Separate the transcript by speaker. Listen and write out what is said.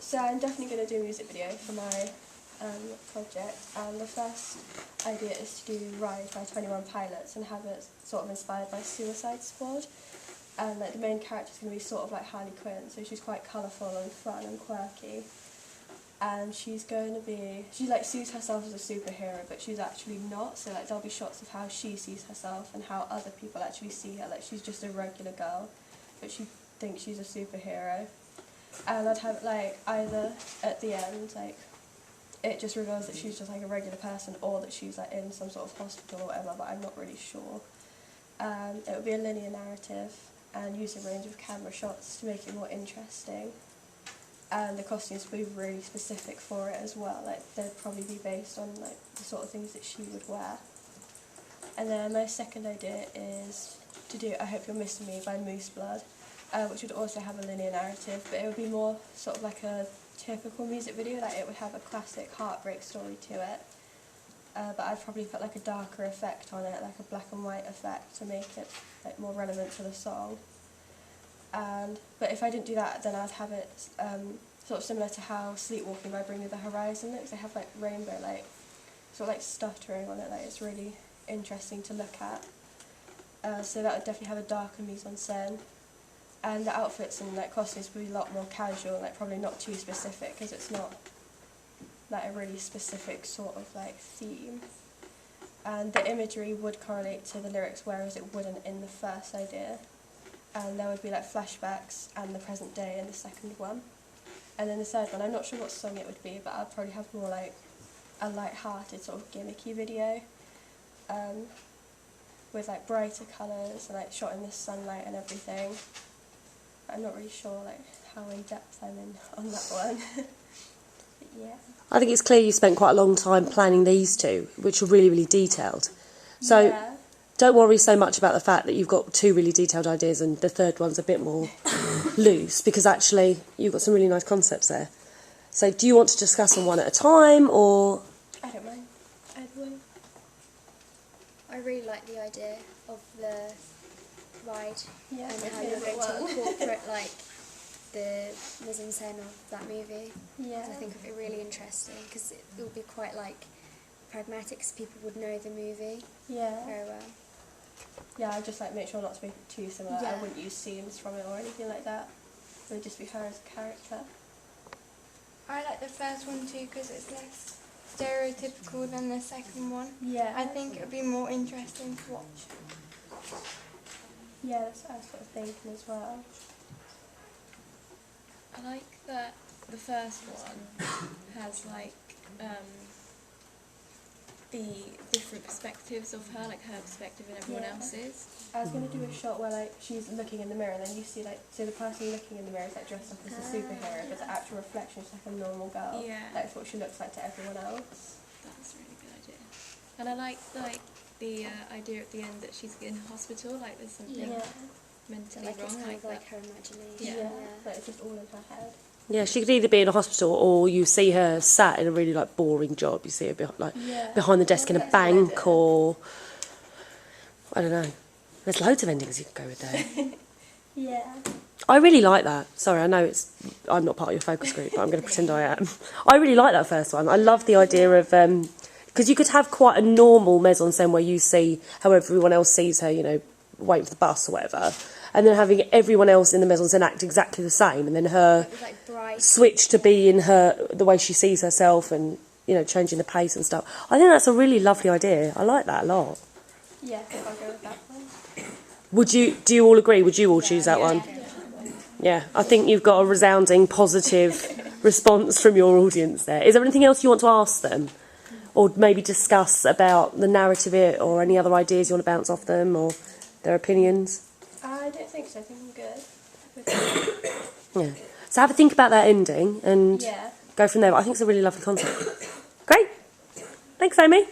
Speaker 1: So I'm definitely going to do a music video for my project, and the first idea is to do Ride by 21 Pilots and have it sort of inspired by Suicide Squad. And like the main character is going to be sort of like Harley Quinn, so she's quite colourful and fun and quirky. And she's going to be, she like sees herself as a superhero, but she's actually not. So like there'll be shots of how she sees herself and how other people actually see her. Like she's just a regular girl, but she thinks she's a superhero. And I'd have like either at the end like it just reveals that she's just like a regular person, or that she's like in some sort of hospital or whatever, but I'm not really sure. It would be a linear narrative and use a range of camera shots to make it more interesting. And the costumes would be really specific for it as well, like they'd probably be based on like the sort of things that she would wear. And then my second idea is to do I Hope You're Missing Me by Moose Blood, which would also have a linear narrative, but it would be more sort of like a typical music video, like it would have a classic heartbreak story to it, but I'd probably put like a darker effect on it, like a black and white effect to make it like more relevant to the song. But if I didn't do that, then I'd have it sort of similar to how Sleepwalking by Bring Me the Horizon looks. They have like rainbow like sort of like stuttering on it, like it's really interesting to look at. So that would definitely have a darker mise-en-scène. And the outfits and like costumes would be a lot more casual, like probably not too specific, because it's not like a really specific sort of like theme. And the imagery would correlate to the lyrics, whereas it wouldn't in the first idea. And there would be like flashbacks and the present day in the second one. And then the third one, I'm not sure what song it would be, but I'd probably have more like a light-hearted sort of gimmicky video. With like brighter colours and like shot in the sunlight and everything. I'm not really sure like how in depth I'm in on that one. But yeah.
Speaker 2: I think it's clear you spent quite a long time planning these two, which are really, really detailed. So
Speaker 1: yeah.
Speaker 2: Don't worry so much about the fact that you've got two really detailed ideas and the third one's a bit more loose, because actually you've got some really nice concepts there. So do you want to discuss them one at a time, or...?
Speaker 1: I don't mind. Either way.
Speaker 3: I really like the idea of the ride,
Speaker 1: Yeah,
Speaker 3: and how you're going to incorporate like the mise-en-scène of that movie.
Speaker 1: Yeah.
Speaker 3: I think it'd be really interesting, because it will be quite like pragmatic, because people would know the movie
Speaker 1: Yeah.
Speaker 3: very well.
Speaker 1: Yeah, I'd just like make sure not to make it too similar.
Speaker 3: Yeah.
Speaker 1: I wouldn't use scenes from it or anything like that. It would just be her as a character.
Speaker 4: I like the first one too because it's less stereotypical than the second one.
Speaker 1: Yeah.
Speaker 4: I think it would be more interesting to watch.
Speaker 1: Yeah, that's what I was sort of thinking as well.
Speaker 5: I like that the first one has like the different perspectives of her, like her perspective and everyone
Speaker 1: Yeah.
Speaker 5: else's.
Speaker 1: I was going to do a shot where like she's looking in the mirror and then you see like, so the person looking in the mirror is like dressed up as a superhero, but the actual reflection is like a normal girl.
Speaker 5: Yeah.
Speaker 1: That's what she looks like to everyone else.
Speaker 5: That's a really good idea. And I like the idea at the end that she's in hospital, like there's something
Speaker 1: Yeah.
Speaker 5: mentally
Speaker 3: Like it's
Speaker 5: wrong,
Speaker 3: kind of like
Speaker 5: that.
Speaker 3: her imagination.
Speaker 5: Yeah.
Speaker 1: But it's just all in her head.
Speaker 2: Yeah, she could either be in a hospital or you see her sat in a really like boring job. You see her behind the desk in a
Speaker 1: That's
Speaker 2: bank,
Speaker 1: good.
Speaker 2: or I don't know. There's loads of endings you could go with there.
Speaker 1: Yeah.
Speaker 2: I really like that. Sorry, I know I'm not part of your focus group, but I'm going to pretend I am. I really like that first one. I love the idea of because you could have quite a normal mise-en-scène where you see how everyone else sees her, you know, waiting for the bus or whatever, and then having everyone else in the mise-en-scène act exactly the same, and then her
Speaker 3: With like bright.
Speaker 2: switch to be in the way she sees herself, and you know, changing the pace and stuff. I think that's a really lovely idea. I like that a lot.
Speaker 1: Yeah, if I go with that one.
Speaker 2: Do you all agree? Would you all choose that one? Yeah, I think you've got a resounding positive response from your audience there. Is there anything else you want to ask them? Or maybe discuss about the narrative or any other ideas you want to bounce off them, or their opinions?
Speaker 1: I don't think so. I think I'm good.
Speaker 2: Yeah. So have a think about that ending and
Speaker 1: Yeah.
Speaker 2: go from there. But I think it's a really lovely concept. Great. Thanks, Amy.